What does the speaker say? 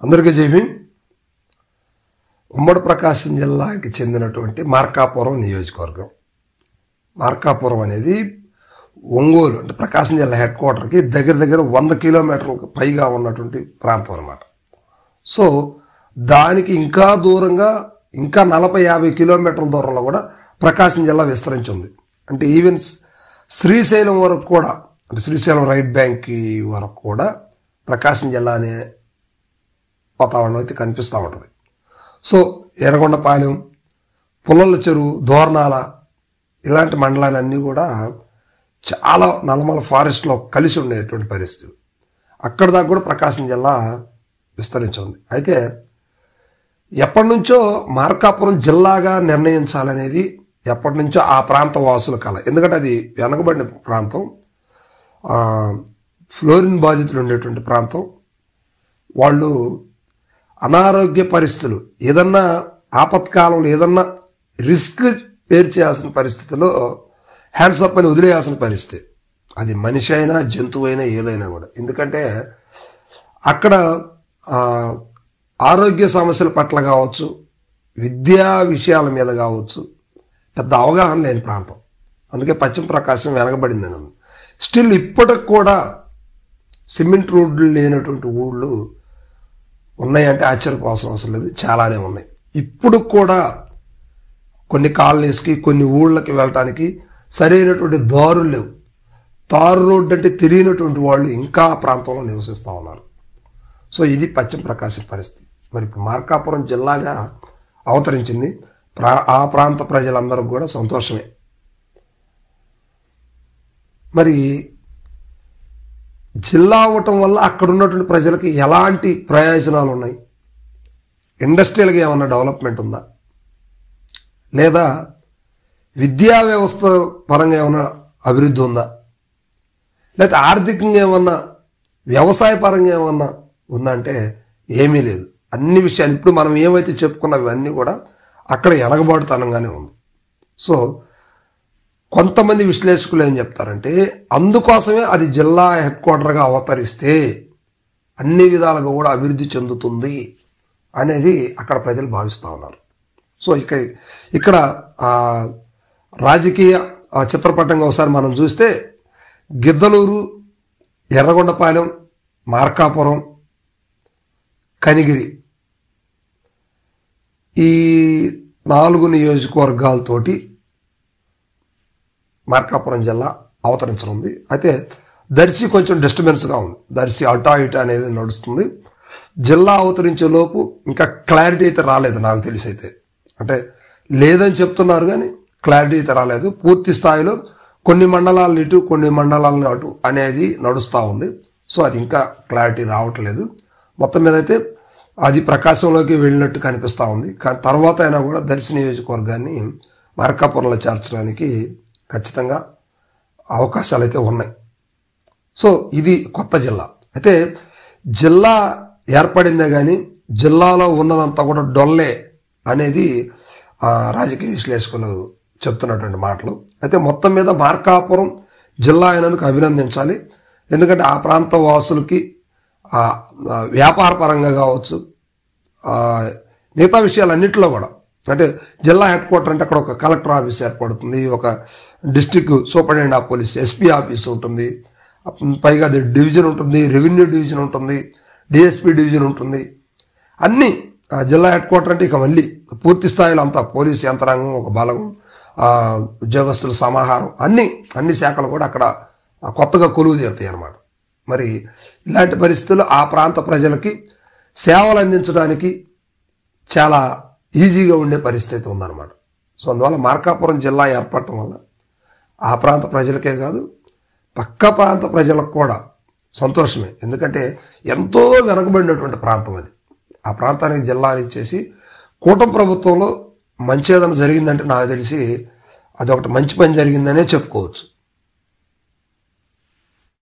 అందరికీ జై భీమ్. ఉమ్మడి ప్రకాశం జిల్లాకి చెందినటువంటి మార్కాపురం నియోజకవర్గం. మార్కాపురం అనేది ఒంగోలు అంటే ప్రకాశం జిల్లా హెడ్ క్వార్టర్కి దగ్గర 100 కిలోమీటర్లకు పైగా ఉన్నటువంటి ప్రాంతం అన్నమాట. సో దానికి ఇంకా దూరంగా ఇంకా 40-50 కిలోమీటర్ల దూరంలో కూడా ప్రకాశం జిల్లా విస్తరించి ఉంది. అంటే ఈవెన్ శ్రీశైలం వరకు కూడా, అంటే శ్రీశైలం రైట్ బ్యాంక్ వరకు కూడా ప్రకాశం జిల్లా అనే వాతావరణం అయితే కనిపిస్తూ ఉంటుంది. సో ఎర్రగొండపాలెం, పుల్లల చెరువు, దోర్నాల ఇలాంటి మండలాలన్నీ కూడా చాలా నల్లమల ఫారెస్ట్లో కలిసి ఉండేటువంటి పరిస్థితులు. అక్కడ దాకా కూడా ప్రకాశం జిల్లా విస్తరించి ఉంది. అయితే ఎప్పటి నుంచో మార్కాపురం జిల్లాగా నిర్ణయించాలనేది ఎప్పటి నుంచో ఆ ప్రాంత వాసుల కల. ఎందుకంటే అది వెనకబడిన ప్రాంతం, ఫ్లోరిన్ బాధితులు ఉండేటువంటి ప్రాంతం. వాళ్ళు అనారోగ్య పరిస్థితులు, ఏదన్నా ఆపత్కాలంలో ఏదన్నా రిస్క్ పేరు చేయాల్సిన పరిస్థితుల్లో హ్యాండ్సప్ అని వదిలేయాల్సిన పరిస్థితి. అది మనిషి అయినా జంతువు అయినా ఏదైనా కూడా. ఎందుకంటే అక్కడ ఆరోగ్య సమస్యల పట్ల కావచ్చు, విద్యా విషయాల మీద కావచ్చు పెద్ద అవగాహన లేని ప్రాంతం. అందుకే పశ్చిమ ప్రకాశం వెనకబడిందని ఉంది. స్టిల్ ఇప్పటికి కూడా సిమెంట్ రోడ్లు లేనటువంటి ఊళ్ళు ఉన్నాయంటే ఆశ్చర్యపోవాల్సిన అవసరం లేదు, చాలానే ఉన్నాయి. ఇప్పుడు కూడా కొన్ని కాలనీస్కి, కొన్ని ఊళ్ళకి వెళ్ళటానికి సరైనటువంటి దారులు లేవు. తారు రోడ్డు అంటే తెలియనటువంటి వాళ్ళు ఇంకా ఆ ప్రాంతంలో నివసిస్తూ ఉన్నారు. సో ఇది పశ్చిమ ప్రకాశం పరిస్థితి. మరి ఇప్పుడు మార్కాపురం జిల్లాగా అవతరించింది. ఆ ప్రాంత ప్రజలందరూ కూడా సంతోషమే. మరి జిల్లా అవ్వటం వల్ల అక్కడ ఉన్నటువంటి ప్రజలకి ఎలాంటి ప్రయోజనాలు ఉన్నాయి? ఇండస్ట్రియల్గా ఏమన్నా డెవలప్మెంట్ ఉందా, లేదా విద్యా వ్యవస్థ పరంగా ఏమన్నా అభివృద్ధి ఉందా, లేదా ఆర్థికంగా ఏమన్నా, వ్యవసాయ పరంగా ఏమన్నా ఉందా అంటే ఏమీ లేదు. అన్ని విషయాలు ఇప్పుడు మనం ఏమైతే చెప్పుకున్నవి అన్నీ కూడా అక్కడ ఎనగబాటుతనంగానే ఉంది. సో కొంతమంది విశ్లేషకులు ఏం చెప్తారంటే అందుకోసమే అది జిల్లా హెడ్ క్వార్టర్గా అవతరిస్తే అన్ని విధాలుగా కూడా అభివృద్ధి చెందుతుంది అనేది అక్కడ ప్రజలు భావిస్తూ ఉన్నారు. సో ఇక్కడ రాజకీయ చిత్రపటంగా ఒకసారి మనం చూస్తే గిద్దలూరు, ఎర్రగొండపాలెం, మార్కాపురం, కనిగిరి ఈ 4 నియోజకవర్గాలతోటి మార్కాపురం జిల్లా అవతరించనుంది. అయితే దర్శి కొంచెం డిస్టర్బెన్స్గా ఉంది. దర్శి అటా ఇటా అనేది నడుస్తుంది. జిల్లా అవతరించే లోపు ఇంకా క్లారిటీ అయితే రాలేదు నాకు తెలిసి. అయితే అంటే లేదని చెప్తున్నారు కానీ క్లారిటీ అయితే రాలేదు. పూర్తి స్థాయిలో కొన్ని మండలాలను ఇటు, కొన్ని మండలాలను అటు అనేది నడుస్తూ ఉంది. సో అది ఇంకా క్లారిటీ రావట్లేదు. మొత్తం మీద అయితే అది ప్రకాశంలోకి వెళ్ళినట్టు కనిపిస్తూ ఉంది. కానీ తర్వాత అయినా కూడా దర్శి నియోజకవర్గాన్ని మార్కాపురంలో చేర్చడానికి ఖచ్చితంగా అవకాశాలు అయితే ఉన్నాయి. సో ఇది కొత్త జిల్లా. అయితే జిల్లా ఏర్పడిందే కానీ జిల్లాలో ఉన్నదంతా కూడా డొల్లే అనేది రాజకీయ విశ్లేషకులు చెప్తున్నటువంటి మాటలు. అయితే మొత్తం మీద మార్కాపురం జిల్లా అయినందుకు అభినందించాలి. ఎందుకంటే ఆ ప్రాంత వాసులకి వ్యాపార పరంగా కావచ్చు, మిగతా విషయాలన్నింటిలో కూడా, అంటే జిల్లా హెడ్ క్వార్టర్ అంటే అక్కడ ఒక కలెక్టర్ ఆఫీస్ ఏర్పడుతుంది, ఒక district superintendent of police SP office ఉంటుంది, పైగా అది డివిజన్ ఉంటుంది, రెవెన్యూ డివిజన్ ఉంటుంది, డిఎస్పీ డివిజన్ ఉంటుంది. అన్నీ జిల్లా హెడ్ క్వార్టర్ అంటే ఇక మళ్ళీ పూర్తి స్థాయిలో అంతా పోలీస్ యంత్రాంగం, ఒక బలగం, ఉద్యోగస్తుల సమాహారం, అన్ని శాఖలు కూడా అక్కడ కొత్తగా కొలువు తీరుతాయి అన్నమాట. మరి ఇలాంటి పరిస్థితుల్లో ఆ ప్రాంత ప్రజలకి సేవలు అందించడానికి చాలా ఈజీగా ఉండే పరిస్థితి ఉందన్నమాట. సో అందువల్ల మార్కాపురం జిల్లా ఏర్పడటం వల్ల ఆ ప్రాంత ప్రజలకే కాదు పక్క ప్రాంత ప్రజలకు కూడా సంతోషమే. ఎందుకంటే ఎంతో వెనకబడినటువంటి ప్రాంతం అది. ఆ ప్రాంతానికి జిల్లాని ఇచ్చేసి కూటమి ప్రభుత్వంలో మంచి ఏదైనా జరిగిందంటే నాకు తెలిసి అదొకటి మంచి పని జరిగిందనే చెప్పుకోవచ్చు.